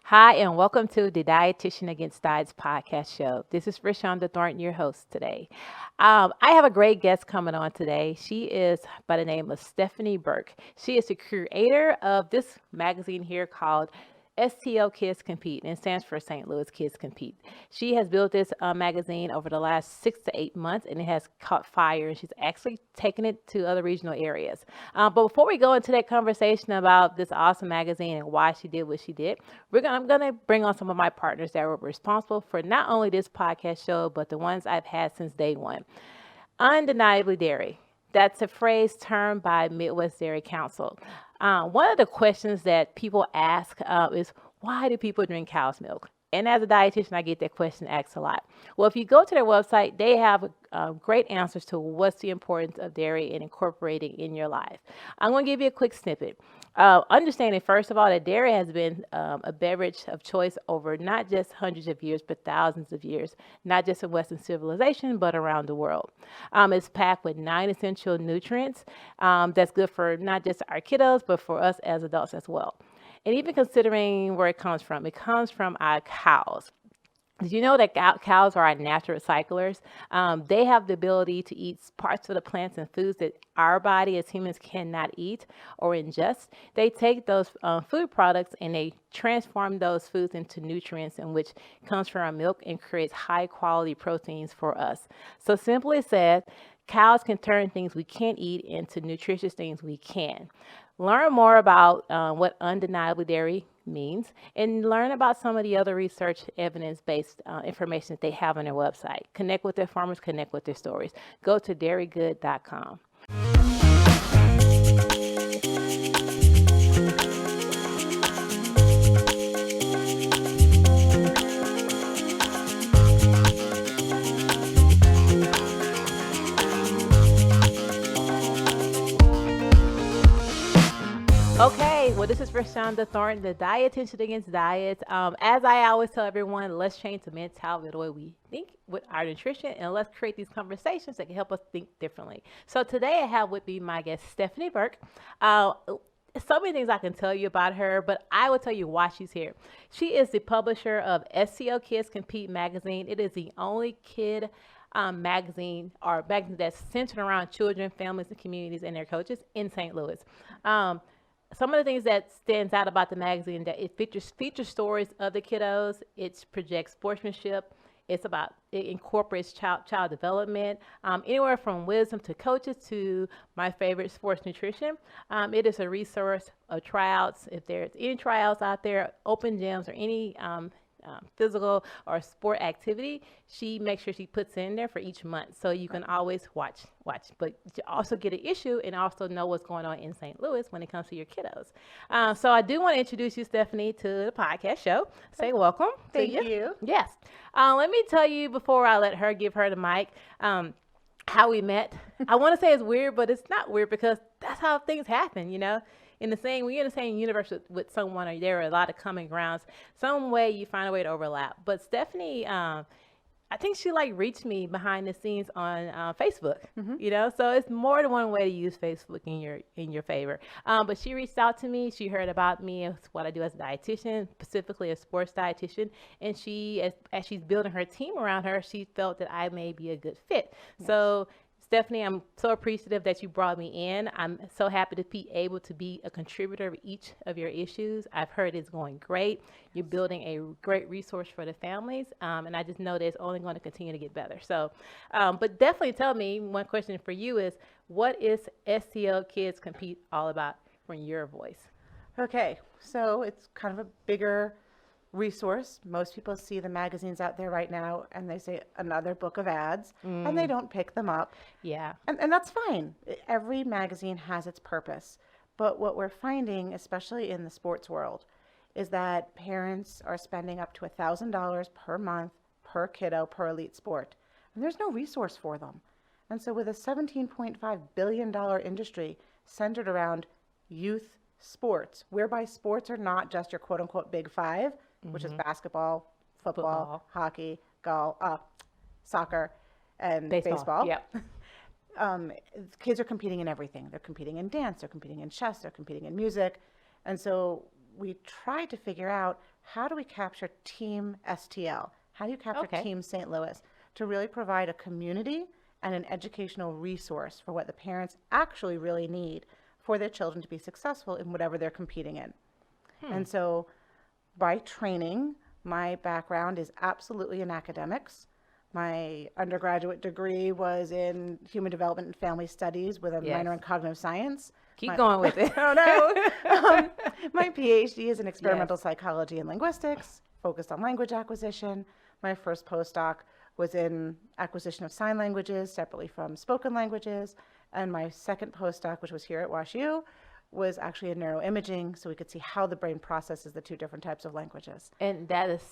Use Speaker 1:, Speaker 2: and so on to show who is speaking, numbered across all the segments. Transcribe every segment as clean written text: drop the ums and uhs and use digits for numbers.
Speaker 1: Hi, and welcome to the Dietitian Against Diets podcast show. This is Rashonda Thornton, your host today. I have a great guest coming on today. She is by the name of Stephanie Berk. She is the creator of this magazine here called STL Kids Compete, and it stands for St. Louis Kids Compete. She has built this magazine over the last 6 to 8 months, and it has caught fire, and she's actually taken it to other regional areas. But before we go into that conversation about this awesome magazine and why she did what she did, I'm going to bring on some of my partners that were responsible for not only this podcast show, but the ones I've had since day one. Undeniably dairy. That's a phrase termed by Midwest Dairy Council. One of the questions that people ask is, why do people drink cow's milk? And as a dietitian, I get that question asked a lot. Well, if you go to their website, they have great answers to what's the importance of dairy and incorporating in your life. I'm going to give you a quick snippet. Understanding, first of all, that dairy has been a beverage of choice over not just hundreds of years, but thousands of years, not just in Western civilization, but around the world. It's packed with 9 essential nutrients that's good for not just our kiddos, but for us as adults as well. And even considering where it comes from our cows. Did you know that cows are our natural recyclers? They have the ability to eat parts of the plants and foods that our body as humans cannot eat or ingest. They take those food products and they transform those foods into nutrients, in which comes from our milk and creates high quality proteins for us. So simply said, cows can turn things we can't eat into nutritious things we can. Learn more about what undeniably dairy means and learn about some of the other research evidence-based information that they have on their website. Connect with their farmers, connect with their stories. Go to dairygood.com. Okay, well, this is Rashonda Thornton, the Dietitian Against Diets. As I always tell everyone, let's change the mentality of the way we think with our nutrition, and let's create these conversations that can help us think differently. So today I have with me my guest, Stephanie Berk. So many things I can tell you about her, but I will tell you why she's here. She is the publisher of STL Kids Compete magazine. It is the only kid magazine that's centered around children, families, and communities and their coaches in St. Louis. Some of the things that stands out about the magazine, that it features stories of the kiddos. It projects sportsmanship. It incorporates child development, anywhere from wisdom to coaches to my favorite, sports nutrition. It is a resource of tryouts. If there's any tryouts out there, open gyms, or any physical or sport activity, she makes sure she puts in there for each month, so you can always watch, but you also get an issue and also know what's going on in St. Louis when it comes to your kiddos. So I do want to introduce you, Stephanie, to the podcast show. Say welcome.
Speaker 2: Thank you.
Speaker 1: Yes. Let me tell you before I let her give her the mic. How we met. I want to say it's weird, but it's not weird because that's how things happen, we're in the same universe with someone, or there are a lot of common grounds. Some way you find a way to overlap. But Stephanie, I think she reached me behind the scenes on Facebook, so it's more than one way to use Facebook in your favor. But she reached out to me. She heard about me, what I do as a dietitian, specifically a sports dietitian. And she, as she's building her team around her, she felt that I may be a good fit. Yes. So Stephanie, I'm so appreciative that you brought me in. I'm so happy to be able to be a contributor of each of your issues. I've heard it's going great. You're building a great resource for the families, and I just know that it's only going to continue to get better. So, but definitely tell me, one question for you is, what is STL Kids Compete all about from your voice?
Speaker 2: Okay, so it's kind of a bigger resource. Most people see the magazines out there right now and they say another book of ads, and they don't pick them up.
Speaker 1: Yeah.
Speaker 2: And that's fine. Every magazine has its purpose. But what we're finding, especially in the sports world, is that parents are spending up to $1,000 per month per kiddo per elite sport. And there's no resource for them. And so with a $17.5 billion industry centered around youth sports, whereby sports are not just your quote unquote big five, which is basketball, football, hockey, golf, soccer, and baseball.
Speaker 1: Yep.
Speaker 2: Kids are competing in everything. They're competing in dance, they're competing in chess, they're competing in music. And so we tried to figure out, how do we capture Team STL? How do you capture
Speaker 1: Okay.
Speaker 2: Team St. Louis to really provide a community and an educational resource for what the parents actually really need for their children to be successful in whatever they're competing in? And so by training, my background is absolutely in academics. My undergraduate degree was in human development and family studies with a
Speaker 1: Yes.
Speaker 2: minor in cognitive science.
Speaker 1: Keep going with it.
Speaker 2: Oh no. My PhD is in experimental
Speaker 1: Yes.
Speaker 2: psychology and linguistics, focused on language acquisition. My first postdoc was in acquisition of sign languages separately from spoken languages. And my second postdoc, which was here at WashU, was actually in neuroimaging, so we could see how the brain processes the two different types of languages.
Speaker 1: And that's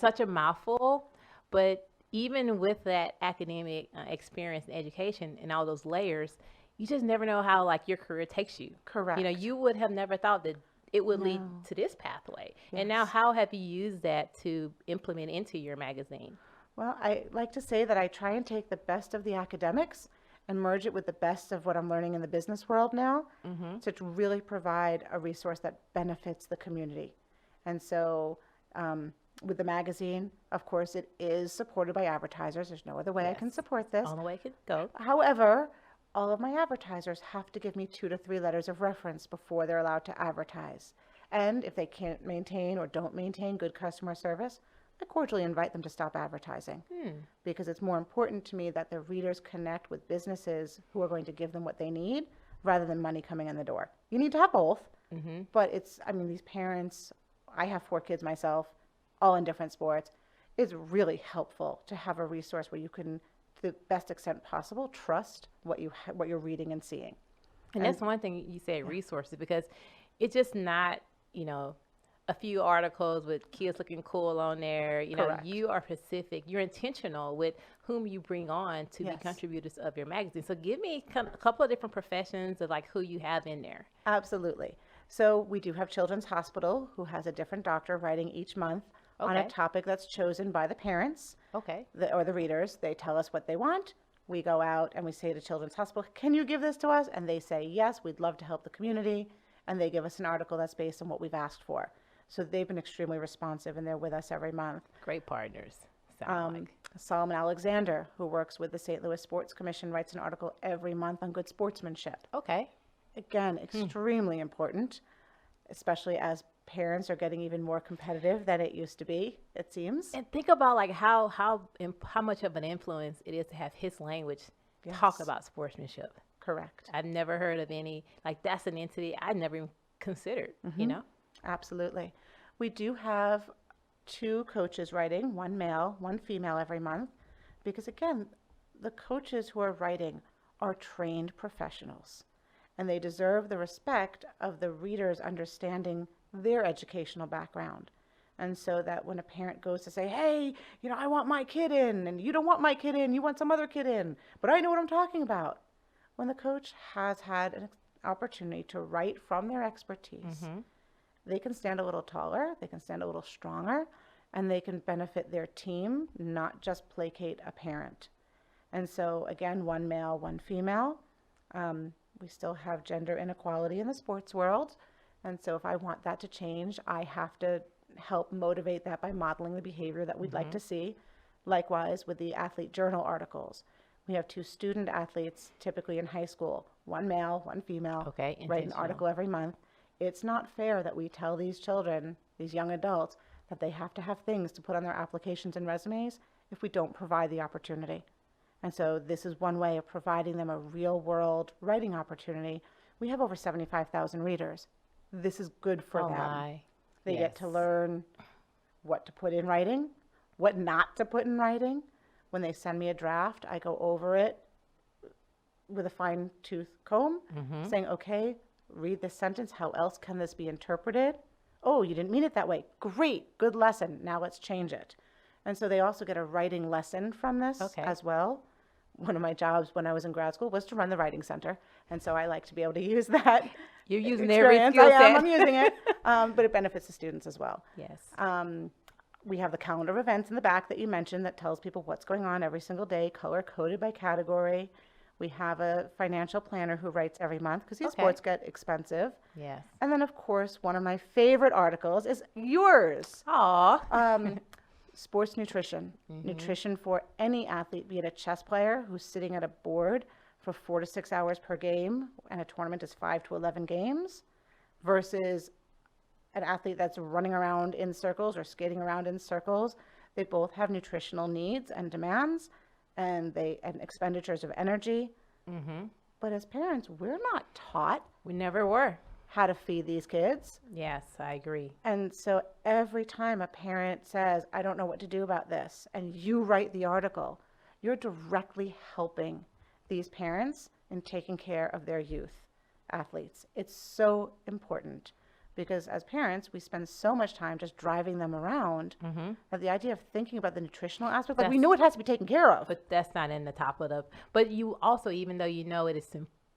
Speaker 1: such a mouthful, but even with that academic experience and education and all those layers, you just never know how like your career takes you.
Speaker 2: Correct.
Speaker 1: You know, you would have never thought that it would lead
Speaker 2: No.
Speaker 1: to this pathway. And now,
Speaker 2: Yes.
Speaker 1: how have you used that to implement into your magazine?
Speaker 2: Well, I like to say that I try and take the best of the academics and merge it with the best of what I'm learning in the business world now to really provide a resource that benefits the community. And so with the magazine, of course, it is supported by advertisers. There's no other way I can
Speaker 1: Yes.
Speaker 2: support this.
Speaker 1: Only way it could go.
Speaker 2: However, all of my advertisers have to give me 2 to 3 letters of reference before they're allowed to advertise. And if they can't maintain or don't maintain good customer service, I cordially invite them to stop advertising, because it's more important to me that the readers connect with businesses who are going to give them what they need rather than money coming in the door. You need to have both, but these parents, I have 4 kids myself, all in different sports. It's really helpful to have a resource where you can, to the best extent possible, trust what you're reading and seeing.
Speaker 1: And that's one thing you said, resources, because it's just not, a few articles with kids looking cool on there.
Speaker 2: Correct.
Speaker 1: You are specific. You're intentional with whom you bring on to be
Speaker 2: Yes.
Speaker 1: contributors of your magazine. So give me a couple of different professions of like who you have in there.
Speaker 2: Absolutely. So we do have Children's Hospital, who has a different doctor writing each month on a
Speaker 1: Okay.
Speaker 2: topic that's chosen by the parents.
Speaker 1: Okay.
Speaker 2: Or the readers. They tell us what they want. We go out and we say to Children's Hospital, can you give this to us? And they say, yes, we'd love to help the community. And they give us an article that's based on what we've asked for. So they've been extremely responsive, and they're with us every month.
Speaker 1: Great partners. Sound like.
Speaker 2: Solomon Alexander, who works with the St. Louis Sports Commission, writes an article every month on good sportsmanship.
Speaker 1: Okay.
Speaker 2: Again, extremely important, especially as parents are getting even more competitive than it used to be, it seems.
Speaker 1: And think about like how much of an influence it is to have his language talk
Speaker 2: Yes.
Speaker 1: about sportsmanship.
Speaker 2: Correct.
Speaker 1: I've never heard of any, like that's an entity I never even considered,
Speaker 2: Absolutely. We do have 2 coaches writing, 1 male, 1 female every month, because again, the coaches who are writing are trained professionals, and they deserve the respect of the readers understanding their educational background. And so that when a parent goes to say, hey, I want my kid in, and you don't want my kid in, you want some other kid in, but I know what I'm talking about. When the coach has had an opportunity to write from their expertise, they can stand a little taller, they can stand a little stronger, and they can benefit their team, not just placate a parent. And so again, 1 male, 1 female. We still have gender inequality in the sports world. And so if I want that to change, I have to help motivate that by modeling the behavior that we'd like to see. Likewise, with the athlete journal articles, we have 2 student athletes, typically in high school, 1 male, 1 female,
Speaker 1: Okay,
Speaker 2: write an
Speaker 1: intentional.
Speaker 2: article every month. It's not fair that we tell these children, these young adults, that they have to have things to put on their applications and resumes if we don't provide the opportunity. And so this is one way of providing them a real world writing opportunity. We have over 75,000 readers. This is good for
Speaker 1: Oh
Speaker 2: them.
Speaker 1: my.
Speaker 2: They get to
Speaker 1: Yes.
Speaker 2: learn what to put in writing, what not to put in writing. When they send me a draft, I go over it with a fine tooth comb, saying, okay, read this sentence. How else can this be interpreted? Oh, you didn't mean it that way. Great, good lesson. Now let's change it. And so they also get a writing lesson from this
Speaker 1: Okay.
Speaker 2: as well. One of my jobs when I was in grad school was to run the writing center. And so I like to be able to use that.
Speaker 1: You're using every
Speaker 2: experience.
Speaker 1: skill set.
Speaker 2: I'm using it, but it benefits the students as well.
Speaker 1: Yes.
Speaker 2: We have the calendar of events in the back that you mentioned that tells people what's going on every single day, color coded by category. We have a financial planner who writes every month because these
Speaker 1: Okay.
Speaker 2: sports get expensive.
Speaker 1: Yes.
Speaker 2: And then, of course, one of my favorite articles is yours.
Speaker 1: Aw.
Speaker 2: Sports nutrition. Nutrition for any athlete, be it a chess player who's sitting at a board for 4 to 6 hours per game, and a tournament is 5 to 11 games, versus an athlete that's running around in circles or skating around in circles. They both have nutritional needs and demands, and expenditures of energy. But as parents, we're not taught
Speaker 1: We never were.
Speaker 2: how to feed these kids.
Speaker 1: Yes, I agree.
Speaker 2: And so every time a parent says, I don't know what to do about this, and you write the article, you're directly helping these parents in taking care of their youth athletes. It's so important because as parents, we spend so much time just driving them around that the idea of thinking about the nutritional aspect, like we know it has to be taken care of.
Speaker 1: But that's not in the top of the. But you also, even though you know it is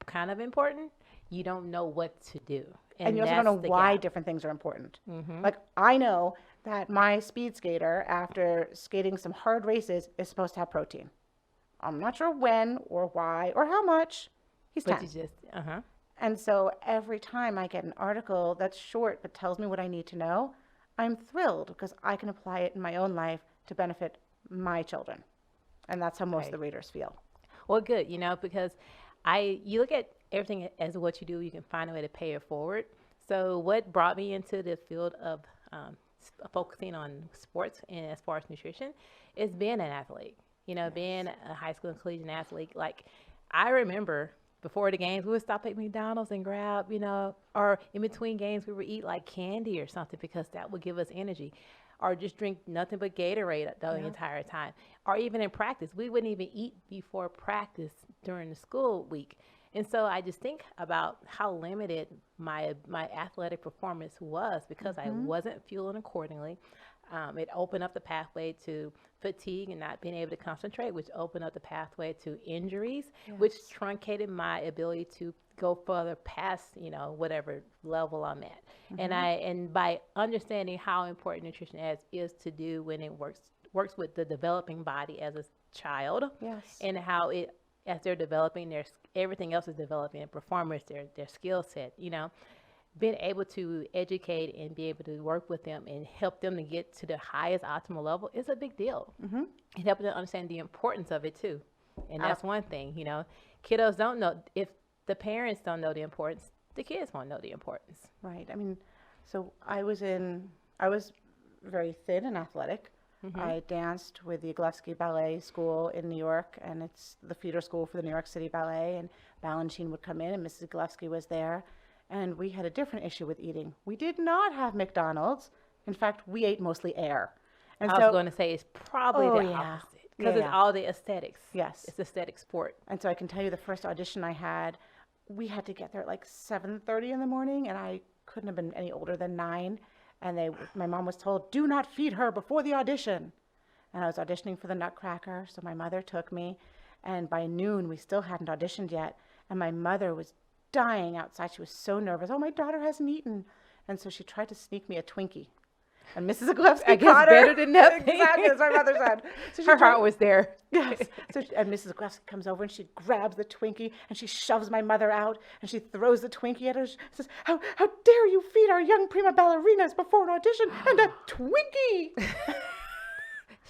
Speaker 1: kind of important, you don't know what to do.
Speaker 2: And you also don't know
Speaker 1: that's the
Speaker 2: why
Speaker 1: gap.
Speaker 2: different things are important. Like I know that my speed skater, after skating some hard races, is supposed to have protein. I'm not sure when or why or how much. He's 10.
Speaker 1: But you just,
Speaker 2: And so every time I get an article that's short but tells me what I need to know, I'm thrilled because I can apply it in my own life to benefit my children. And that's how most of the readers feel.
Speaker 1: Well, good, because you look at everything as what you do, you can find a way to pay it forward. So what brought me into the field of focusing on sports and as far as nutrition is being an athlete, being a high school and collegiate athlete. Like I remember before the games, we would stop at McDonald's and grab, or in between games, we would eat like candy or something because that would give us energy. Or just drink nothing but Gatorade the entire time. Or even in practice, we wouldn't even eat before practice during the school week. And so I just think about how limited my athletic performance was because I wasn't fueling accordingly. It opened up the pathway to fatigue and not being able to concentrate, which opened up the pathway to injuries, which truncated my ability to go further past, whatever level I'm at. And by understanding how important nutrition is to do when it works with the developing body as a child, and how as they're developing, everything else is developing, their performance, their skill set, being able to educate and be able to work with them and help them to get to the highest optimal level is a big deal. And helping them understand the importance of it too. And that's one thing, kiddos don't know. If the parents don't know the importance, the kids won't know the importance.
Speaker 2: Right. I mean, so I was very thin and athletic. I danced with the Gillespie Ballet School in New York, and it's the feeder school for the New York City Ballet, and Balanchine would come in, and Mrs. Gillespie was there, and we had a different issue with eating. We did not have McDonald's. In fact, we ate mostly air. And
Speaker 1: I was going to say it's probably the opposite because it's all the aesthetics.
Speaker 2: Yes.
Speaker 1: It's aesthetic sport.
Speaker 2: And so I can tell you the first audition I had, we had to get there at like 7:30 in the morning, and I couldn't have been any older than 9. And my mom was told, do not feed her before the audition. And I was auditioning for the Nutcracker, so my mother took me. And by noon, we still hadn't auditioned yet. And my mother was dying outside. She was so nervous. Oh, my daughter hasn't eaten. And so she tried to sneak me a Twinkie. And Mrs. Gillespie caught her.
Speaker 1: Better than nothing.
Speaker 2: Exactly, as my mother said. So
Speaker 1: Her heart was there.
Speaker 2: Yes. And Mrs. Gillespie comes over and she grabs the Twinkie and she shoves my mother out and she throws the Twinkie at her. She says, how dare you feed our young prima ballerinas before an audition and a Twinkie?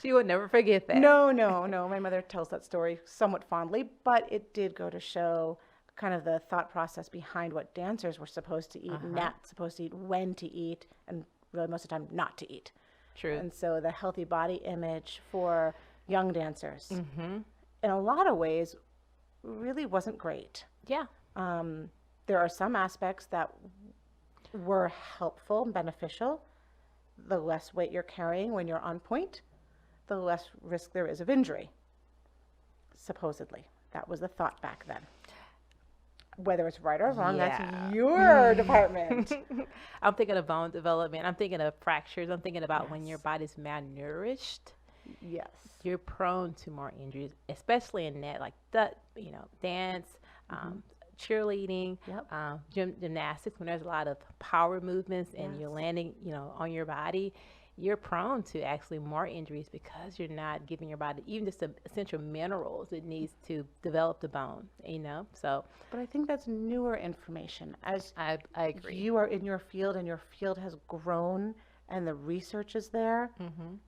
Speaker 1: She would never forget that.
Speaker 2: No. My mother tells that story somewhat fondly, but it did go to show kind of the thought process behind what dancers were supposed to eat, not supposed to eat, when to eat, and really most of the time not to eat.
Speaker 1: True.
Speaker 2: And so the healthy body image for young dancers in a lot of ways really wasn't great.
Speaker 1: Yeah.
Speaker 2: There are some aspects that were helpful and beneficial. The less weight you're carrying when you're on point, the less risk there is of injury. Supposedly. That was the thought back then. Whether it's right or wrong, that's your department.
Speaker 1: I'm thinking of bone development. I'm thinking of fractures. I'm thinking about when your body's malnourished.
Speaker 2: Yes.
Speaker 1: You're prone to more injuries, especially in that, like dance, cheerleading, gymnastics. When there's a lot of power movements and you're landing, on your body, you're prone to actually more injuries because you're not giving your body even just the essential minerals it needs to develop the bone, So
Speaker 2: But I think that's newer information. As
Speaker 1: I agree.
Speaker 2: you are in your field and your field has grown and the research is there,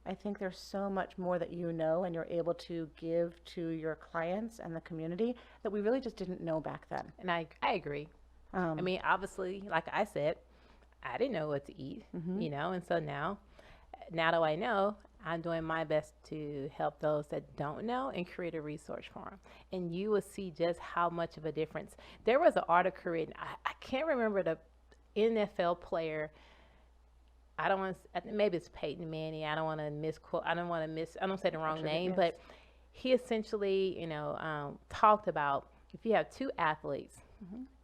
Speaker 2: I think there's so much more that you know and you're able to give to your clients and the community that we really just didn't know back then.
Speaker 1: And I agree. I
Speaker 2: Um,
Speaker 1: mean, obviously, like I said, I didn't know what to eat, and so now that I know, I'm doing my best to help those that don't know and create a resource for them. And you will see just how much of a difference. There was an article written, I can't remember the NFL player. I don't want to, maybe it's Peyton Manning. I don't want to misquote, I don't say the wrong
Speaker 2: attribute,
Speaker 1: name,
Speaker 2: yes.
Speaker 1: but he essentially, talked about if you have two athletes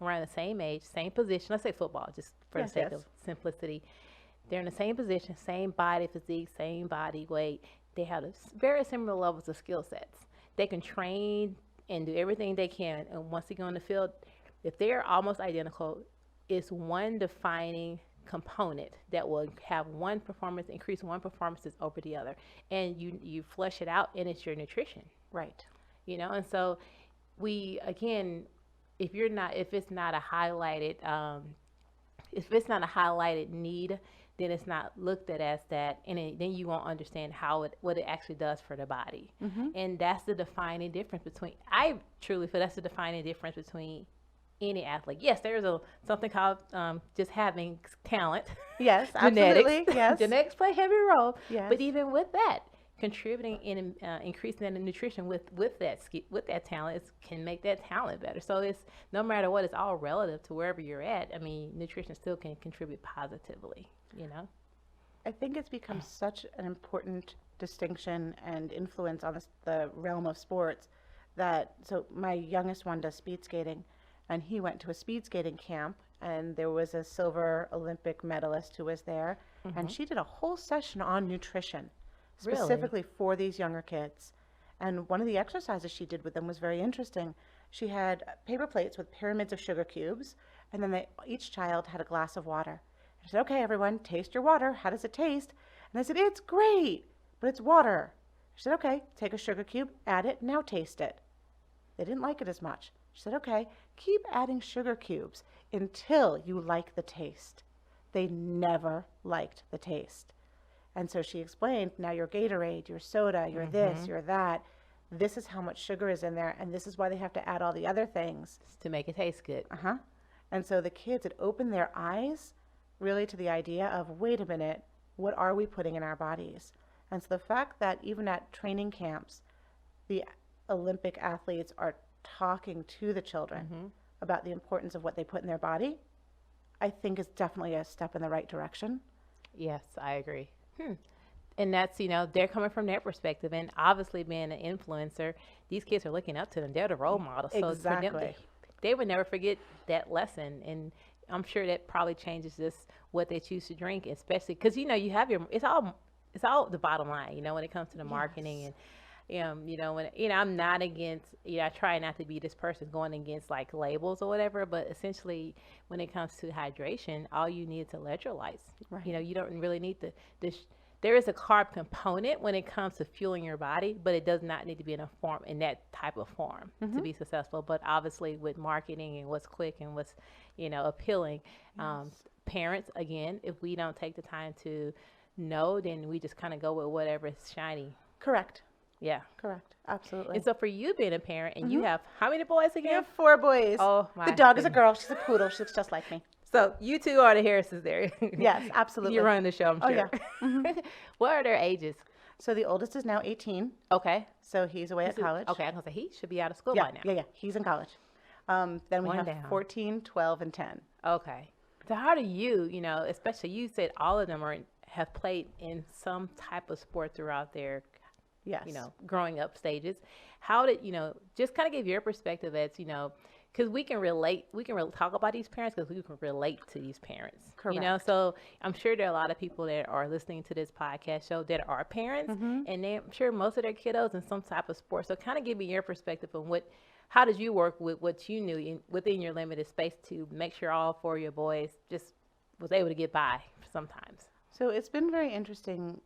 Speaker 1: around the same age, same position, let's say football, just for the
Speaker 2: Yes,
Speaker 1: sake
Speaker 2: yes.
Speaker 1: of simplicity, they're in the same position, same body physique, same body weight. They have very similar levels of skill sets. They can train and do everything they can. And once they go on the field, if they're almost identical, it's one defining component that will have one performance, increase one performances over the other. And you flesh it out, and it's your nutrition,
Speaker 2: Right.
Speaker 1: And so we, again, if it's not a highlighted if it's not a highlighted need, then it's not looked at as that, and then you won't understand what it actually does for the body. And that's the defining difference between. I truly feel that's the defining difference between any athlete. Yes, there's something called just having talent,
Speaker 2: Yes,
Speaker 1: genetics.
Speaker 2: absolutely. Yes.
Speaker 1: Genetics play a heavy role,
Speaker 2: Yes.
Speaker 1: but even with that, contributing and increasing that in nutrition with that talent can make that talent better. So it's no matter what, it's all relative to wherever you're at. I mean, nutrition still can contribute positively.
Speaker 2: I think it's become such an important distinction and influence on the realm of sports that, so my youngest one does speed skating, and he went to a speed skating camp, and there was a silver Olympic medalist who was there, and she did a whole session on nutrition
Speaker 1: Really?
Speaker 2: specifically for these younger kids. And one of the exercises she did with them was very interesting. She had paper plates with pyramids of sugar cubes, and then each child had a glass of water. I said, okay, everyone, taste your water. How does it taste? And I said, it's great, but it's water. She said, okay, take a sugar cube, add it, now taste it. They didn't like it as much. She said, okay, keep adding sugar cubes until you like the taste. They never liked the taste. And so she explained, now your Gatorade, your soda, your this, your that, this is how much sugar is in there, and this is why they have to add all the other things.
Speaker 1: To make it taste good.
Speaker 2: Uh-huh. And so the kids had opened their eyes really to the idea of, wait a minute, what are we putting in our bodies? And so the fact that even at training camps, the Olympic athletes are talking to the children about the importance of what they put in their body, I think is definitely a step in the right direction.
Speaker 1: Yes, I agree. And that's, they're coming from their perspective. And obviously, being an influencer, these kids are looking up to them. They're the role models. So for them,
Speaker 2: Exactly.
Speaker 1: they would never forget that lesson. And I'm sure that probably changes just what they choose to drink, especially because, you have it's all the bottom line, when it comes to the marketing.
Speaker 2: Yes.
Speaker 1: And I'm not against, I try not to be this person going against like labels or whatever, but essentially when it comes to hydration, all you need is electrolytes.
Speaker 2: Right.
Speaker 1: You don't really need there is a carb component when it comes to fueling your body, but it does not need to be in that type of form to be successful. But obviously with marketing and what's quick and what's, appealing, parents, again, if we don't take the time to know, then we just kind of go with whatever is shiny.
Speaker 2: Correct.
Speaker 1: Yeah.
Speaker 2: Correct. Absolutely.
Speaker 1: And so for you being a parent, and you have how many boys
Speaker 2: We
Speaker 1: again?
Speaker 2: have 4 boys.
Speaker 1: Oh my!
Speaker 2: The dog is a
Speaker 1: goodness.
Speaker 2: girl. She's a poodle. She looks just like me.
Speaker 1: So you two are the Harrises there.
Speaker 2: Yes, absolutely.
Speaker 1: You're running the show, I'm
Speaker 2: Oh,
Speaker 1: sure.
Speaker 2: yeah.
Speaker 1: What are their ages?
Speaker 2: So the oldest is now 18.
Speaker 1: Okay.
Speaker 2: So he's away at college.
Speaker 1: Okay, I was gonna say he should be out of school
Speaker 2: Yeah,
Speaker 1: by now.
Speaker 2: yeah, yeah. He's in college. Then we
Speaker 1: One
Speaker 2: have
Speaker 1: down.
Speaker 2: 14, 12, and 10.
Speaker 1: Okay. So how do you, especially you said all of them have played in some type of sport throughout their,
Speaker 2: Yes.
Speaker 1: growing up stages. How did, just kind of give your perspective as, because we can talk about these parents because we can relate to these parents.
Speaker 2: Correct.
Speaker 1: So I'm sure there are a lot of people that are listening to this podcast show that are parents, and I'm sure most of their kiddos in some type of sport. So kind of give me your perspective on how did you work with what you knew within your limited space to make sure all 4 of your boys just was able to get by sometimes?
Speaker 2: So it's been very interesting.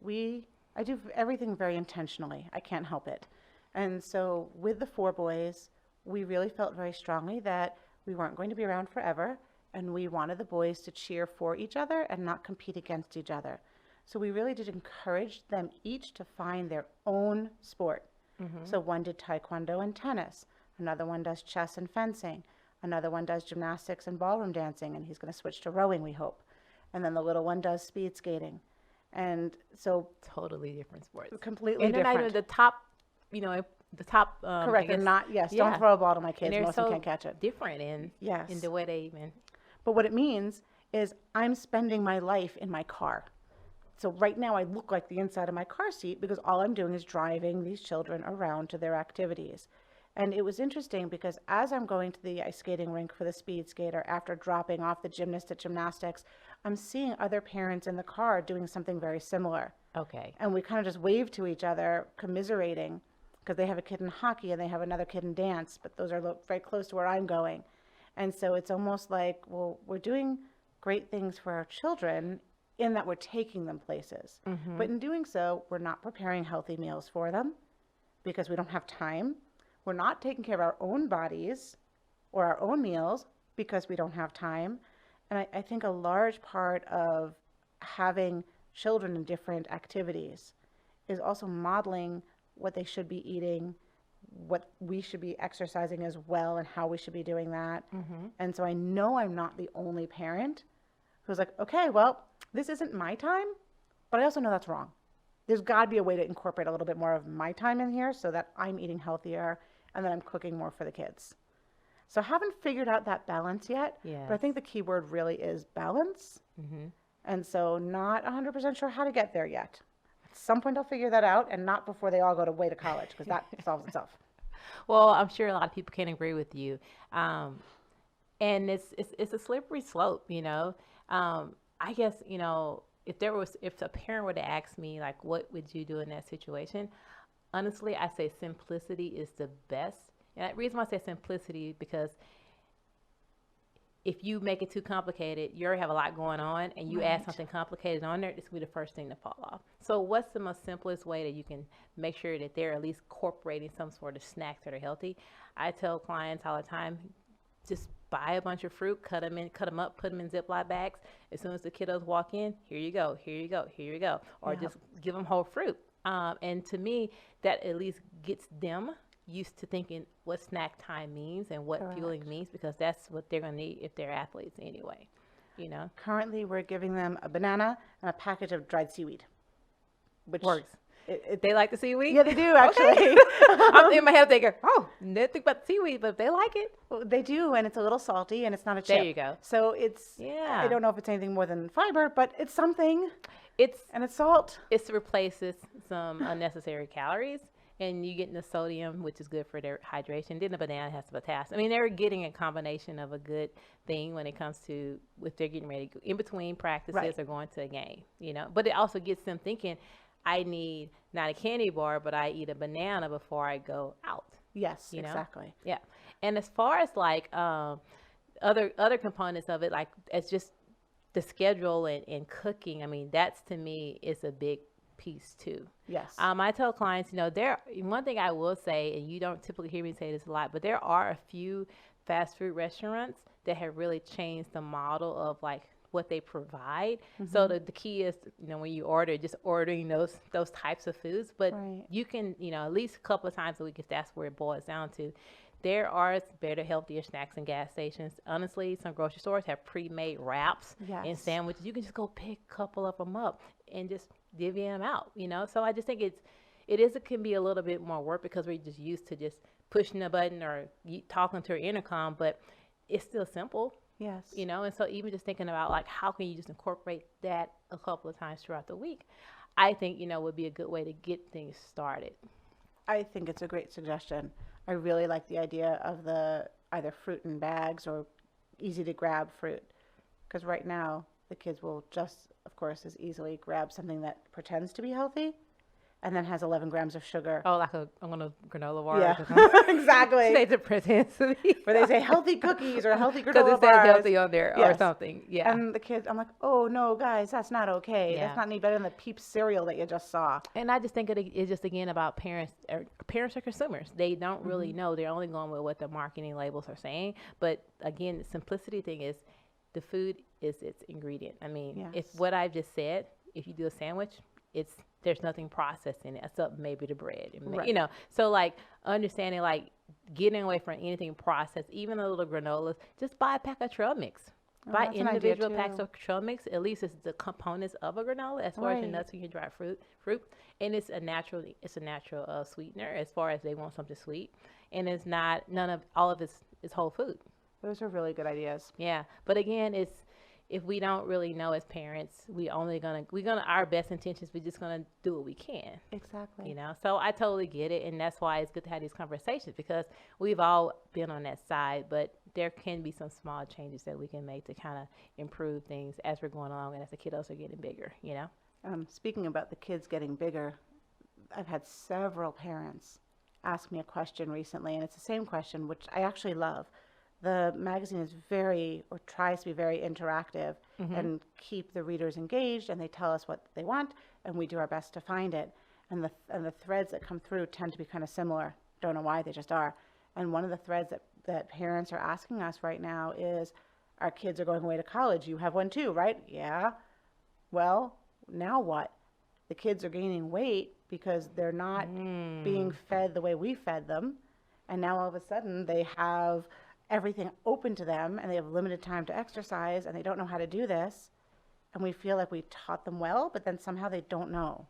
Speaker 2: I do everything very intentionally. I can't help it. And so with the four boys, we really felt very strongly that we weren't going to be around forever, and we wanted the boys to cheer for each other and not compete against each other. So we really did encourage them each to find their own sport. So one did taekwondo and tennis, another one does chess and fencing, another one does gymnastics and ballroom dancing, and he's going to switch to rowing, we hope. And then the little one does speed skating. And so
Speaker 1: Totally different sports.
Speaker 2: completely
Speaker 1: And they're not even
Speaker 2: different.
Speaker 1: the top, the top, I
Speaker 2: Correct. And
Speaker 1: guess,
Speaker 2: not, yes,
Speaker 1: yeah.
Speaker 2: don't throw a ball to my
Speaker 1: And
Speaker 2: kids.
Speaker 1: they're
Speaker 2: Most of them
Speaker 1: so
Speaker 2: can't catch it.
Speaker 1: different in
Speaker 2: Yes.
Speaker 1: the way they even.
Speaker 2: But what it means is I'm spending my life in my car. So right now I look like the inside of my car seat because all I'm doing is driving these children around to their activities. And it was interesting because as I'm going to the ice skating rink for the speed skater, after dropping off the gymnast at gymnastics, I'm seeing other parents in the car doing something very similar.
Speaker 1: Okay.
Speaker 2: And we kind of just wave to each other, commiserating, because they have a kid in hockey and they have another kid in dance, but those are very close to where I'm going. And so it's almost like, well, we're doing great things for our children in that we're taking them places. But in doing so, we're not preparing healthy meals for them because we don't have time. We're not taking care of our own bodies or our own meals because we don't have time. And I think a large part of having children in different activities is also modeling what they should be eating, what we should be exercising as well, and how we should be doing that. And so I know I'm not the only parent who's like, okay, well, this isn't my time, but I also know that's wrong. There's got to be a way to incorporate a little bit more of my time in here so that I'm eating healthier and that I'm cooking more for the kids. So I haven't figured out that balance yet, but I think the key word really is balance. And so not 100% sure how to get there yet. At some point I'll figure that out, and not before they all go away to college, because that solves itself.
Speaker 1: Well, I'm sure a lot of people can agree with you. And it's a slippery slope, you know. I guess, you know, if a parent were to ask me, like, what would you do in that situation? Honestly, I say simplicity is the best. And the reason why I say simplicity because if you make it too complicated, you already have a lot going on, and you add something complicated on there, it's going to be the first thing to fall off. So what's the most simplest way that you can make sure that they're at least incorporating some sort of snacks that are healthy? I tell clients all the time, just buy a bunch of fruit, cut them up, put them in Ziploc bags. As soon as the kiddos walk in, here you go, here you go, here you go. Or just give them whole fruit. And to me, that at least gets them used to thinking what snack time means and what fueling means, because that's what they're going to need if they're athletes anyway, you know.
Speaker 2: Currently, we're giving them a banana and a package of dried seaweed, which
Speaker 1: Works. They like the seaweed?
Speaker 2: Yeah, they do, actually.
Speaker 1: I'm in my head thinking, oh, they think about the seaweed, but if they like it.
Speaker 2: Well, they do, and it's a little salty, and it's not a chip.
Speaker 1: There you go.
Speaker 2: So it's, I don't know if it's anything more than fiber, but it's something, and it's salt.
Speaker 1: It replaces some unnecessary calories, and you get the sodium, which is good for their hydration. Then the banana has the potassium. I mean, they're getting a combination of a good thing when it comes to if they're getting ready in between practices or going to a game, you know. But it also gets them thinking, I need not a candy bar, but I eat a banana before I go out.
Speaker 2: Yes,
Speaker 1: you know?
Speaker 2: Exactly.
Speaker 1: Yeah. And as far as like other components of it, like it's just the schedule and cooking, I mean, that's to me is a big piece too.
Speaker 2: Yes.
Speaker 1: I tell clients, you know, one thing I will say, and you don't typically hear me say this a lot, but there are a few fast food restaurants that have really changed the model of like what they provide. So the key is, you know, when you order, just ordering those types of foods, but you can, you know, at least a couple of times a week, if that's where it boils down to. There are better, healthier snacks in gas stations. Honestly, some grocery stores have pre-made wraps and sandwiches. You can just go pick a couple of them up and just divvy them out, you know? So I just think it can be a little bit more work because we're just used to just pushing a button or talking to an intercom, but it's still simple.
Speaker 2: Yes.
Speaker 1: You know, and so even just thinking about like how can you just incorporate that a couple of times throughout the week, I think, you know, would be a good way to get things started.
Speaker 2: I think it's a great suggestion. I really like the idea of the either fruit in bags or easy to grab fruit, because right now the kids will just, of course, as easily grab something that pretends to be healthy and then has 11 grams of sugar.
Speaker 1: Oh, like I'm gonna granola
Speaker 2: Yeah,
Speaker 1: bars or something. She
Speaker 2: exactly.
Speaker 1: says it presents to me.
Speaker 2: Where they say healthy cookies or healthy
Speaker 1: Because
Speaker 2: granola
Speaker 1: it says
Speaker 2: bars.
Speaker 1: healthy on there or
Speaker 2: Yes.
Speaker 1: something. Yeah.
Speaker 2: And the kids, I'm like, oh no, guys, that's not okay. That's
Speaker 1: Yeah.
Speaker 2: not any better than the Peeps cereal that you just saw.
Speaker 1: And I just think it's just again about parents. Parents are consumers. They don't really
Speaker 2: Hmm.
Speaker 1: know. They're only going with what the marketing labels are saying. But again, the simplicity thing is, the food is its ingredient. I mean, if
Speaker 2: Yes.
Speaker 1: what I've just said, if you do a sandwich, it's there's nothing processed in it except maybe the bread. You
Speaker 2: Right.
Speaker 1: know, so like understanding like getting away from anything processed, even the little granolas. Just buy a pack of trail mix.
Speaker 2: Oh,
Speaker 1: Buy
Speaker 2: that's an idea
Speaker 1: individual packs
Speaker 2: too.
Speaker 1: of trail mix. At least it's the components of a granola, as far as your
Speaker 2: Right.
Speaker 1: nuts and your dry fruit, and it's a natural sweetener as far as they want something sweet, and it's not none of all of it's is whole food.
Speaker 2: Those are really good ideas.
Speaker 1: Yeah, but again, it's if we don't really know as parents, we're gonna our best intentions. We're just gonna do what we can,
Speaker 2: Exactly.
Speaker 1: So I totally get it, and that's why it's good to have these conversations because we've all been on that side, but there can be some small changes that we can make to kind of improve things as we're going along and as the kiddos are getting bigger.
Speaker 2: Speaking about the kids getting bigger, I've had several parents ask me a question recently, and it's the same question, which I actually love. The magazine is very, or tries to be very interactive
Speaker 1: Hmm.
Speaker 2: and keep the readers engaged, and they tell us what they want, and we do our best to find it. And the threads that come through tend to be kind of similar. Don't know why, they just are. And one of the threads that parents are asking us right now is, our kids are going away to college. You have one too, right? Yeah. Well, now what? The kids are gaining weight because they're not being
Speaker 1: Mm.
Speaker 2: fed the way we fed them. And now all of a sudden they have everything open to them and they have limited time to exercise and they don't know how to do this. And we feel like we taught them well, but then somehow they don't know.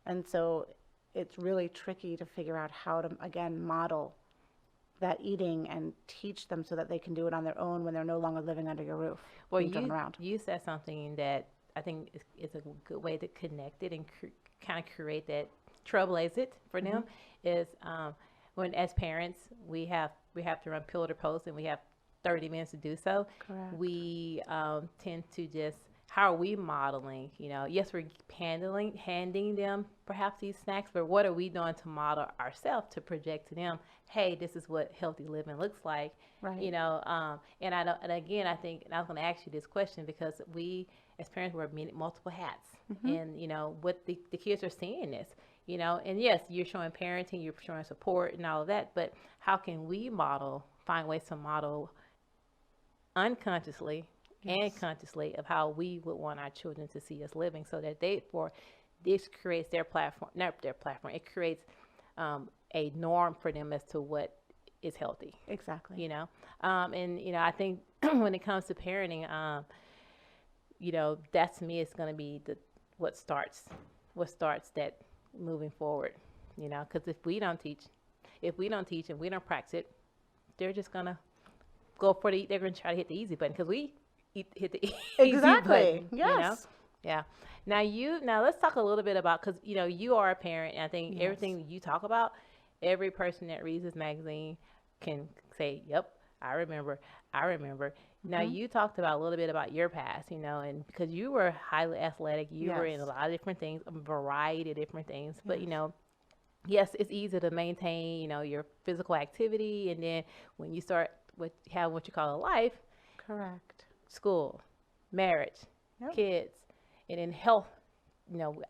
Speaker 2: And so it's really tricky to figure out how to, again, model that eating and teach them so that they can do it on their own when they're no longer living under your roof,
Speaker 1: Well,
Speaker 2: being driven
Speaker 1: you
Speaker 2: around.
Speaker 1: you said something that I think is a good way to connect it and kind of create that trailblaze it for
Speaker 2: Hmm.
Speaker 1: them is when as parents we have to run pillar to post and we have 30 minutes to do so.
Speaker 2: Correct.
Speaker 1: We tend to just how are we modeling? Yes, we're handing them perhaps these snacks, but what are we doing to model ourselves to project to them? Hey, this is what healthy living looks like.
Speaker 2: Right.
Speaker 1: And I don't, and again, I think and I was going to ask you this question because we, as parents, wear multiple hats,
Speaker 2: Hmm.
Speaker 1: and what the kids are seeing this, and yes, you're showing parenting, you're showing support, and all of that, but how can we find ways to model unconsciously and
Speaker 2: Yes.
Speaker 1: consciously of how we would want our children to see us living, so that this creates their platform, not their platform, it creates a norm for them as to what is healthy
Speaker 2: Exactly.
Speaker 1: and I think when it comes to parenting, that's me. It's going to be the what starts, what starts that moving forward. Because if we don't teach and we don't practice it, they're just gonna go for they're gonna try to hit the easy button because we hit the easy
Speaker 2: Exactly.
Speaker 1: button.
Speaker 2: Yes.
Speaker 1: Yeah. Now let's talk a little bit about because you are a parent, and I think
Speaker 2: Yes.
Speaker 1: everything you talk about, every person that reads this magazine can say, "Yep, I remember. I remember." Now
Speaker 2: Hmm.
Speaker 1: you talked about a little bit about your past, and because you were highly athletic, you were in a
Speaker 2: Yes.
Speaker 1: lot of different things, a variety of different things. But
Speaker 2: Yes.
Speaker 1: yes, it's easy to maintain, your physical activity, and then when you start with having what you call a life,
Speaker 2: Correct.
Speaker 1: school, marriage,
Speaker 2: Yep.
Speaker 1: kids, and then health.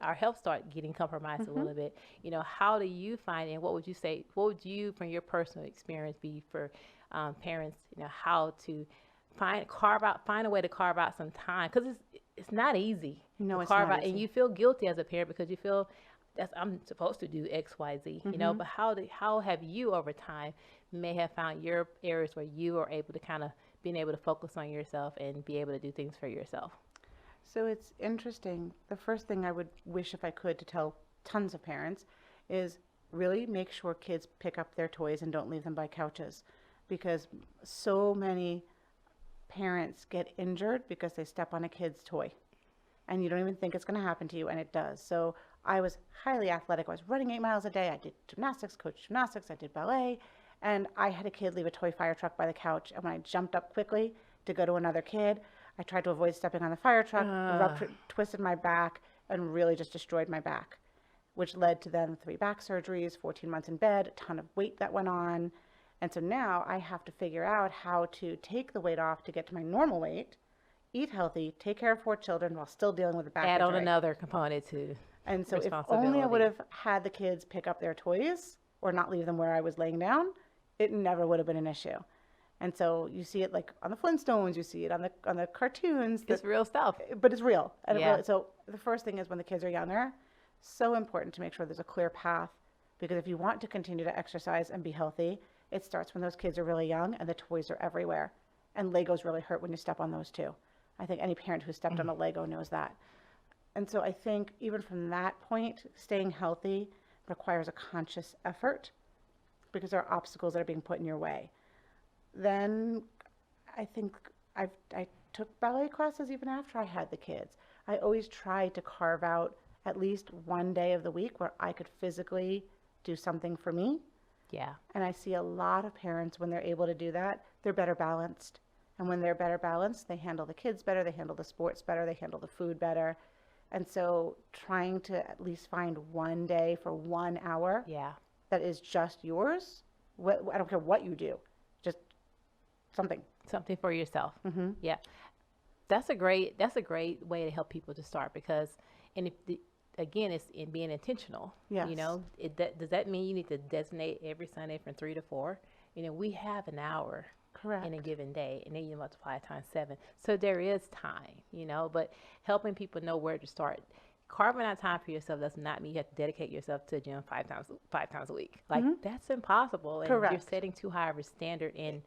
Speaker 1: Our health start getting compromised a
Speaker 2: Hmm.
Speaker 1: little bit. How do you find, and what would you say? What would you, from your personal experience, be for parents? How to find a way to carve out some time because it's not easy to
Speaker 2: No, it's
Speaker 1: carve
Speaker 2: not
Speaker 1: out, and
Speaker 2: easy.
Speaker 1: you feel guilty as a parent because you feel that's I'm supposed to do X, Y, Z.
Speaker 2: Hmm.
Speaker 1: But how have you over time may have found your areas where you are able to kind of being able to focus on yourself and be able to do things for yourself?
Speaker 2: So it's interesting. The first thing I would wish if I could to tell tons of parents is really make sure kids pick up their toys and don't leave them by couches because so many parents get injured because they step on a kid's toy and you don't even think it's going to happen to you and it does. So I was highly athletic. I was running 8 miles a day. I did gymnastics, coached gymnastics, I did ballet, and I had a kid leave a toy fire truck by the couch. And when I jumped up quickly to go to another kid, I tried to avoid stepping on the fire truck,
Speaker 1: Uh,
Speaker 2: twisted my back, and really just destroyed my back. which led to then 3 back surgeries, 14 months in bed, a ton of weight that went on. And so now I have to figure out how to take the weight off to get to my normal weight, eat healthy, take care of 4 children while still dealing with the back
Speaker 1: Add on
Speaker 2: injury.
Speaker 1: another component to
Speaker 2: And so if only I would
Speaker 1: responsibility.
Speaker 2: have had the kids pick up their toys or not leave them where I was laying down, it never would have been an issue. And so you see it like on the Flintstones, you see it on the cartoons,
Speaker 1: It's real stuff.
Speaker 2: but it's real. And
Speaker 1: Yeah.
Speaker 2: so the first thing is when the kids are younger, so important to make sure there's a clear path, because if you want to continue to exercise and be healthy, it starts when those kids are really young and the toys are everywhere. And Legos really hurt when you step on those too. I think any parent who stepped on a Lego knows that. And so I think even from that point, staying healthy requires a conscious effort because there are obstacles that are being put in your way. Then I think I took ballet classes even after I had the kids. I always tried to carve out at least one day of the week where I could physically do something for me.
Speaker 1: Yeah.
Speaker 2: And I see a lot of parents, when they're able to do that, they're better balanced. And when they're better balanced, they handle the kids better, they handle the sports better, they handle the food better. And so trying to at least find one day for 1 hour
Speaker 1: Yeah.
Speaker 2: that is just yours, I don't care what you do, just something.
Speaker 1: Something for yourself.
Speaker 2: Mm-hmm.
Speaker 1: Yeah. That's a great way to help people to start, because and if the, again, it's in being intentional.
Speaker 2: Yes.
Speaker 1: You know, does that mean you need to designate every Sunday from 3 to 4? You know, we have an hour
Speaker 2: Correct.
Speaker 1: in a given day, and then you multiply it times 7. So there is time, you know, but helping people know where to start. Carving out time for yourself does not mean you have to dedicate yourself to the gym five times a week. Like that's impossible. And you're
Speaker 2: Correct.
Speaker 1: setting too high of a standard, and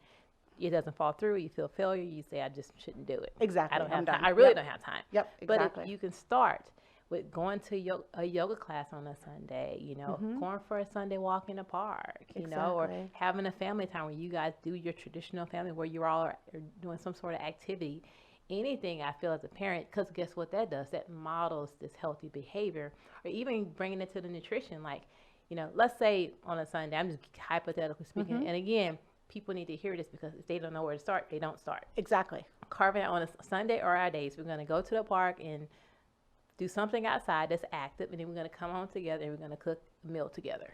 Speaker 1: it doesn't fall through. You feel failure. You say, I just shouldn't do it.
Speaker 2: Exactly.
Speaker 1: I don't
Speaker 2: I'm
Speaker 1: have
Speaker 2: done.
Speaker 1: time. I really
Speaker 2: Yep.
Speaker 1: don't have time.
Speaker 2: Yep,
Speaker 1: But
Speaker 2: exactly.
Speaker 1: if you can start with going to a yoga class on a Sunday, you know, going for a Sunday walk in the park, you know, or
Speaker 2: Exactly.
Speaker 1: having a family time where you guys do your traditional family, where you all are doing some sort of activity. Anything, I feel, as a parent, because guess what that does? That models this healthy behavior, or even bringing it to the nutrition. Like, you know, let's say on a Sunday, I'm just hypothetically speaking, and again, people need to hear this, because if they don't know where to start, they don't start.
Speaker 2: Exactly.
Speaker 1: Carving out on a Sunday or our days, we're going to go to the park and do something outside that's active, and then we're going to come home together and we're going to cook a meal together.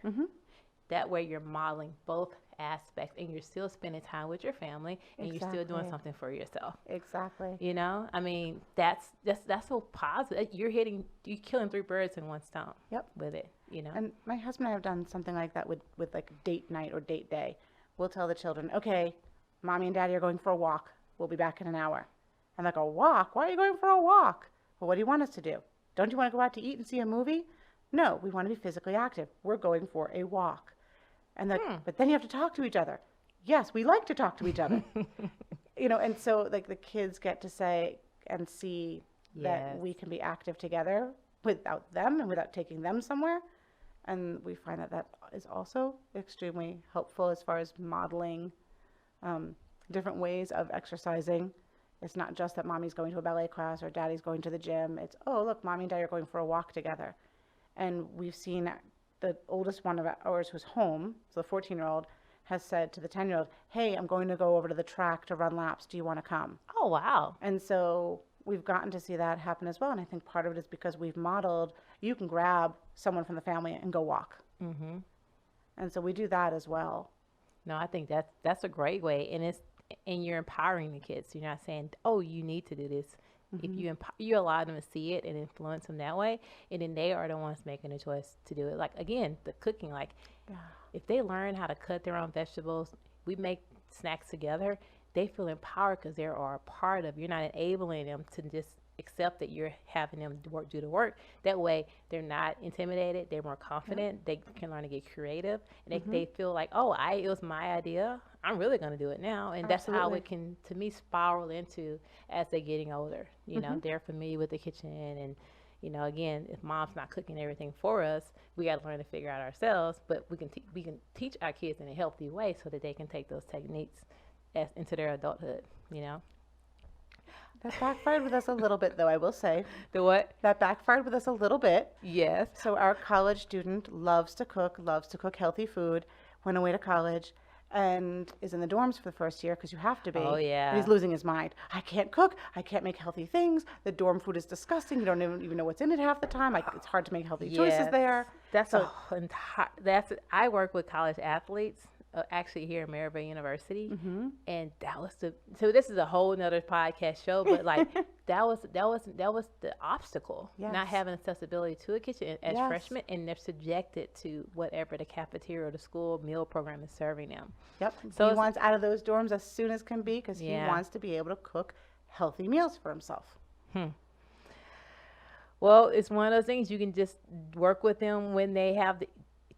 Speaker 1: That way you're modeling both aspects, and you're still spending time with your family, and you're still doing
Speaker 2: Exactly.
Speaker 1: something for yourself.
Speaker 2: Exactly.
Speaker 1: You know, I mean, that's so positive. You're killing 3 birds in one stone.
Speaker 2: Yep.
Speaker 1: With it, you know.
Speaker 2: And my husband and I have done something like that with like date night or date day. We'll tell the children, okay, mommy and daddy are going for a walk. We'll be back in an hour. And like, a walk? Why are you going for a walk? Well, what do you want us to do? Don't you want to go out to eat and see a movie? No, we want to be physically active. We're going for a walk. And like, but then you have to talk to each other. Yes, we like to talk to each other. You know, and so like the kids get to say and see that
Speaker 1: Yes.
Speaker 2: we can be active together without them and without taking them somewhere. And we find that that is also extremely helpful as far as modeling different ways of exercising. It's not just that mommy's going to a ballet class or daddy's going to the gym. It's, oh, look, mommy and daddy are going for a walk together. And we've seen the oldest one of ours who's home, so the 14-year-old, has said to the 10-year-old, hey, I'm going to go over to the track to run laps. Do you want to come?
Speaker 1: Oh, wow.
Speaker 2: And so we've gotten to see that happen as well. And I think part of it is because we've modeled, you can grab someone from the family and go walk.
Speaker 1: Mm-hmm.
Speaker 2: And so we do that as well.
Speaker 1: No, I think that's a great way, and you're empowering the kids. You're not saying, "Oh, you need to do this." If you allow them to see it and influence them that way, and then they are the ones making the choice to do it. Like again, the cooking. Like if they learn how to cut their own vegetables, we make snacks together. They feel empowered because they are a part of. You're not enabling them to just accept that you're having them do the work. That way, they're not intimidated. They're more confident. They can learn to get creative, and they feel like, oh, it was my idea. I'm really going to do it now. And that's how
Speaker 2: Absolutely.
Speaker 1: it can, to me, spiral into as they're getting older. You know, they're familiar with the kitchen, and you know, again, if mom's not cooking everything for us, we got to learn to figure out ourselves. But we can teach our kids in a healthy way so that they can take those techniques into their adulthood. You know,
Speaker 2: That backfired with us a little bit, though, I will say.
Speaker 1: the what?
Speaker 2: That backfired with us a little bit.
Speaker 1: Yes.
Speaker 2: So our college student loves to cook healthy food, went away to college, and is in the dorms for the first year because you have to be.
Speaker 1: Oh, yeah.
Speaker 2: And he's losing his mind. I can't cook. I can't make healthy things. The dorm food is disgusting. You don't even know what's in it half the time. It's hard to make healthy choices there.
Speaker 1: That's
Speaker 2: So
Speaker 1: I work with college athletes, actually here at Maryville University, and so this is a whole nother podcast show, but like that was the obstacle, not
Speaker 2: Yes.
Speaker 1: having accessibility to a kitchen as
Speaker 2: Yes.
Speaker 1: freshmen, and they're subjected to whatever the cafeteria or the school meal program is serving them.
Speaker 2: Yep.
Speaker 1: So
Speaker 2: He
Speaker 1: it's-
Speaker 2: wants out of those dorms as soon as can be because he
Speaker 1: Yeah.
Speaker 2: wants to be able to cook healthy meals for himself.
Speaker 1: Well, it's one of those things you can just work with them when they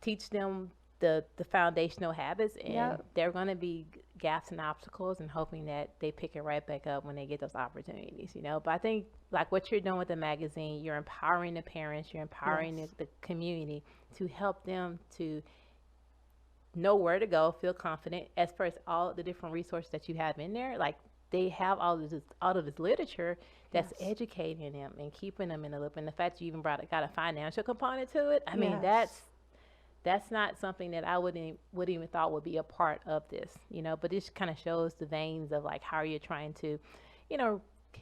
Speaker 1: teach them the foundational habits, and
Speaker 2: Yep.
Speaker 1: there are going to be gaps and obstacles, and hoping that they pick it right back up when they get those opportunities, But I think like what you're doing with the magazine, you're empowering the parents, you're empowering
Speaker 2: Yes.
Speaker 1: the community to help them to know where to go, feel confident as far as all the different resources that you have in there. Like they have all of this literature that's
Speaker 2: Yes.
Speaker 1: educating them and keeping them in the loop. And the fact that you even got a financial component to it, I mean,
Speaker 2: Yes.
Speaker 1: that's not something that I would even thought would be a part of this, But this kind of shows the veins of like how you're trying to,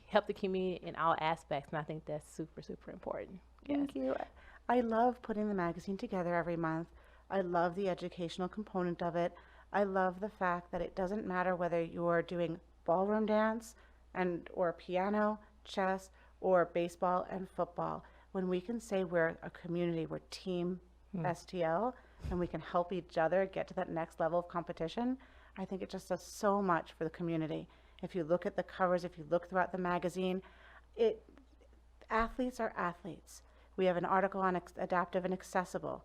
Speaker 1: help the community in all aspects, and I think that's super, super important.
Speaker 2: Thank you. I love putting the magazine together every month. I love the educational component of it. I love the fact that it doesn't matter whether you're doing ballroom dance or piano, chess, or baseball and football. When we can say we're a community, we're team STL, and we can help each other get to that next level of competition, I think it just does so much for the community. If you look at the covers, if you look throughout the magazine, athletes are athletes. We have an article on adaptive and accessible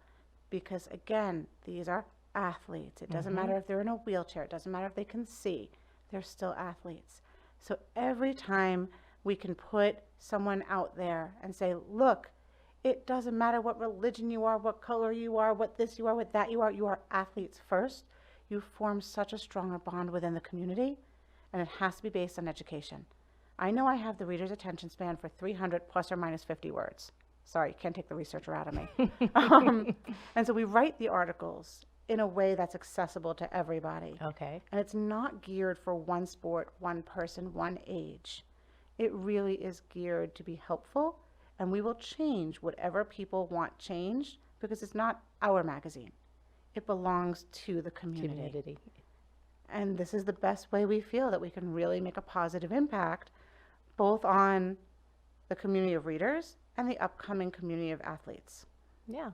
Speaker 2: because, again, these are athletes. It doesn't matter if they're in a wheelchair. It doesn't matter if they can see. They're still athletes. So every time we can put someone out there and say, look, it doesn't matter what religion you are, what color you are, what this you are, what that you are athletes first. You form such a stronger bond within the community, and it has to be based on education. I know I have the reader's attention span for 300 plus or minus 50 words. Sorry, can't take the researcher out of me. And so we write the articles in a way that's accessible to everybody.
Speaker 1: Okay.
Speaker 2: And it's not geared for one sport, one person, one age. It really is geared to be helpful, and we will change whatever people want changed because it's not our magazine. It belongs to the community. And this is the best way we feel that we can really make a positive impact both on the community of readers and the upcoming community of athletes.
Speaker 1: Yeah.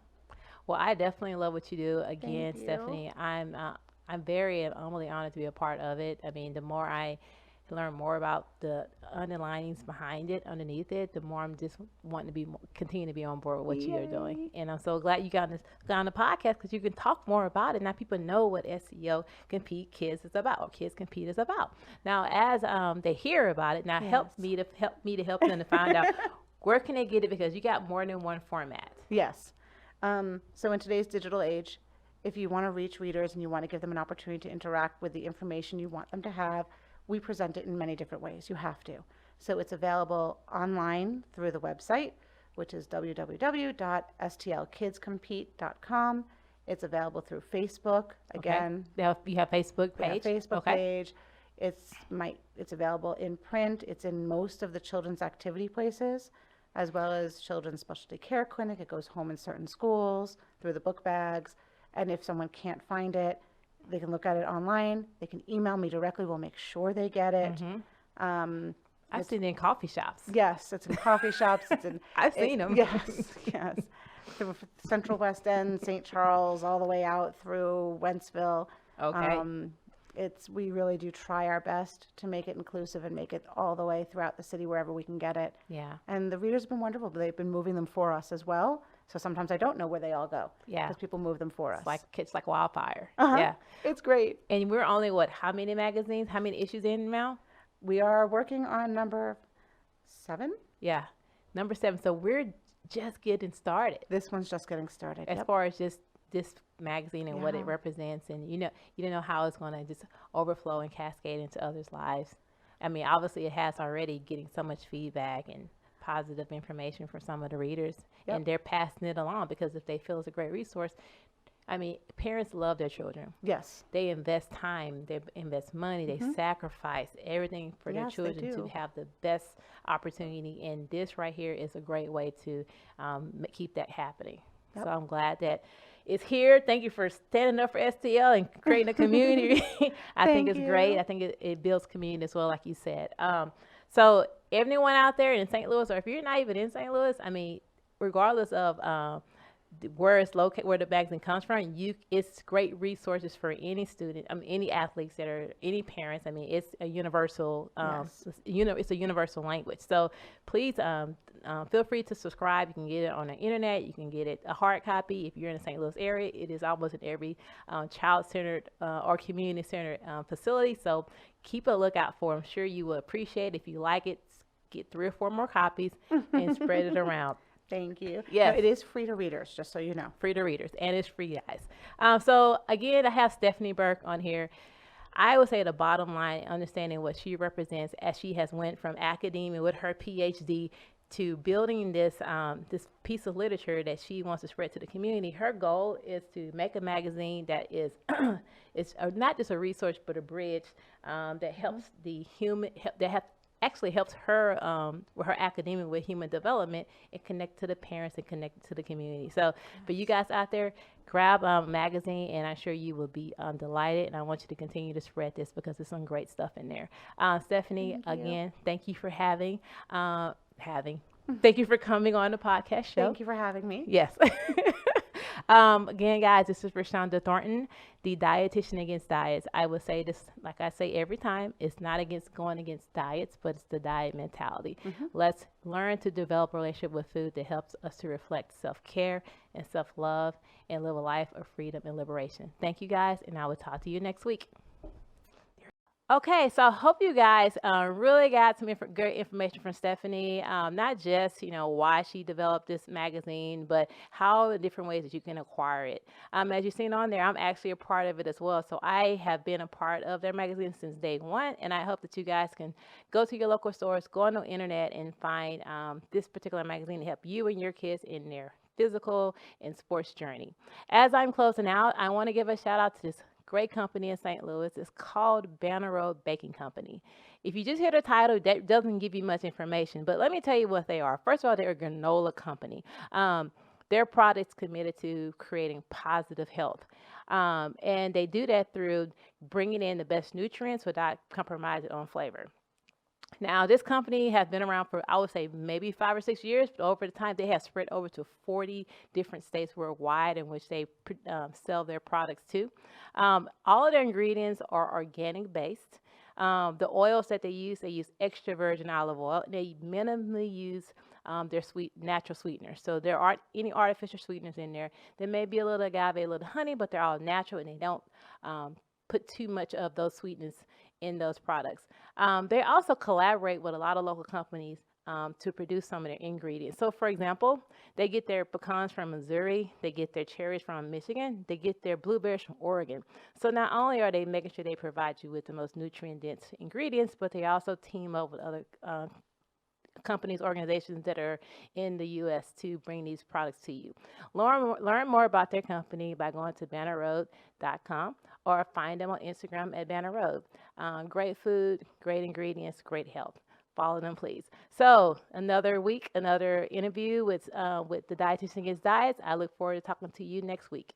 Speaker 1: Well, I definitely love what you do. Again,
Speaker 2: Thank you.
Speaker 1: Stephanie, I'm very humbly honored to be a part of it. I mean, the more I learn more about the underlinings underneath it, the more I'm just wanting to continue to be on board with what you are doing. And I'm so glad you got on the podcast because you can talk more about it. Now people know what SEO Compete Kids is about, or Kids Compete is about. Now, as they hear about it, now help me to help them to find out where can they get it, because you got more than one format.
Speaker 2: Yes. So in today's digital age, if you want to reach readers and you want to give them an opportunity to interact with the information you want them to have, we present it in many different ways. You have to. So it's available online through the website, which is www.stlkidscompete.com. It's available through Facebook. Again,
Speaker 1: Okay. You have Facebook
Speaker 2: we have
Speaker 1: page?
Speaker 2: Facebook
Speaker 1: Okay.
Speaker 2: page. It's available in print. It's in most of the children's activity places, as well as children's specialty care clinic. It goes home in certain schools through the book bags. And if someone can't find it, they can look at it online. They can email me directly. We'll make sure they get it.
Speaker 1: I've seen it in coffee shops.
Speaker 2: Yes, it's in coffee shops. It's in.
Speaker 1: I've seen 'em.
Speaker 2: Yes, yes. Through Central West End, St. Charles, all the way out through Wentzville.
Speaker 1: Okay.
Speaker 2: We really do try our best to make it inclusive and make it all the way throughout the city wherever we can get it.
Speaker 1: Yeah.
Speaker 2: And the readers have been wonderful, but they've been moving them for us as well. So sometimes I don't know where they all go.
Speaker 1: Yeah.
Speaker 2: Because people move them for us.
Speaker 1: It's like wildfire.
Speaker 2: Uh-huh.
Speaker 1: Yeah.
Speaker 2: It's great.
Speaker 1: And we're only how many magazines? How many issues in now?
Speaker 2: We are working on number 7.
Speaker 1: Yeah. Number 7. So we're just getting started
Speaker 2: This one's just getting started.
Speaker 1: as
Speaker 2: Yep.
Speaker 1: far as just this magazine and what it
Speaker 2: Yeah.
Speaker 1: represents, and you don't know how it's going to just overflow and cascade into others' lives. I mean, obviously it has already, getting so much feedback and positive information from some of the readers,
Speaker 2: Yep.
Speaker 1: and they're passing it along because if they feel it's a great resource, I mean, parents love their children.
Speaker 2: Yes.
Speaker 1: They invest time, they invest money, they
Speaker 2: Hmm.
Speaker 1: sacrifice everything for their
Speaker 2: Yes, they
Speaker 1: children to
Speaker 2: do.
Speaker 1: have the best opportunity. And this right here is a great way to keep that happening. So
Speaker 2: Yep.
Speaker 1: I'm glad that it's here. Thank you for standing up for STL and creating a community. I think
Speaker 2: Thank
Speaker 1: it's great.
Speaker 2: you.
Speaker 1: I think it builds community as well, like you said. So everyone out there in St. Louis, or if you're not even in St. Louis, I mean, regardless of where it's located, where the magazine comes from, it's great resources for any student, any athletes that are any parents. I mean, it's a universal,
Speaker 2: Yes.
Speaker 1: it's a universal language. So please feel free to subscribe. You can get it on the internet. You can get it a hard copy if you're in the St. Louis area. It is almost in every child-centered or community-centered facility. So keep a lookout for it. I'm sure you will appreciate it. If you like it, get 3 or 4 more copies and spread it around.
Speaker 2: Thank you. No,
Speaker 1: Yes.
Speaker 2: it is free to readers, just so you know.
Speaker 1: Free to readers, and it's free, guys. So again, I have Stephanie Berk on here. I would say the bottom line, understanding what she represents, as she has went from academia with her PhD to building this piece of literature that she wants to spread to the community. Her goal is to make a magazine that is it's not just a resource but a bridge that helps the human that have actually helps her with her academia with human development and connect to the parents and connect to the community. So for you guys out there, grab a magazine and I'm sure you will be delighted, and I want you to continue to spread this because there's some great stuff in there. Stephanie,
Speaker 2: Thank you.
Speaker 1: again, thank you for thank you for coming on the podcast show.
Speaker 2: Thank you for having me.
Speaker 1: Yes. Again, guys, this is Rashonda Thornton, the dietitian against diets. I will say this, like I say every time, it's not against going against diets, but it's the diet mentality. Let's learn to develop a relationship with food that helps us to reflect self-care and self-love and live a life of freedom and liberation. Thank you, guys, and I will talk to you next week. Okay, so I hope you guys really got some great information from Stephanie. Not just why she developed this magazine, but how the different ways that you can acquire it. As you've seen on there, I'm actually a part of it as well. So I have been a part of their magazine since day one, and I hope that you guys can go to your local stores, go on the internet, and find this particular magazine to help you and your kids in their physical and sports journey. As I'm closing out, I want to give a shout out to this great company in St. Louis. It's called Banner Road Baking Company. If you just hear the title, that doesn't give you much information, but let me tell you what they are. First of all, they're a granola company. Their products committed to creating positive health. And they do that through bringing in the best nutrients without compromising on flavor. Now, this company has been around for, I would say, maybe 5 or 6 years, but over the time, they have spread over to 40 different states worldwide in which they sell their products to. All of their ingredients are organic based. The oils that they use extra virgin olive oil. They minimally use their natural sweeteners. So there aren't any artificial sweeteners in there. There may be a little agave, a little honey, but they're all natural and they don't put too much of those sweetness in those products. They also collaborate with a lot of local companies to produce some of their ingredients. So, for example, they get their pecans from Missouri, they get their cherries from Michigan, they get their blueberries from Oregon. So not only are they making sure they provide you with the most nutrient-dense ingredients, but they also team up with other companies, organizations that are in the U.S. to bring these products to you. Learn more about their company by going to bannerroad.com or find them on Instagram at Banner Road. Great food, great ingredients, great health. Follow them, please. So another week, another interview with the Dietitian Against Diets. I look forward to talking to you next week.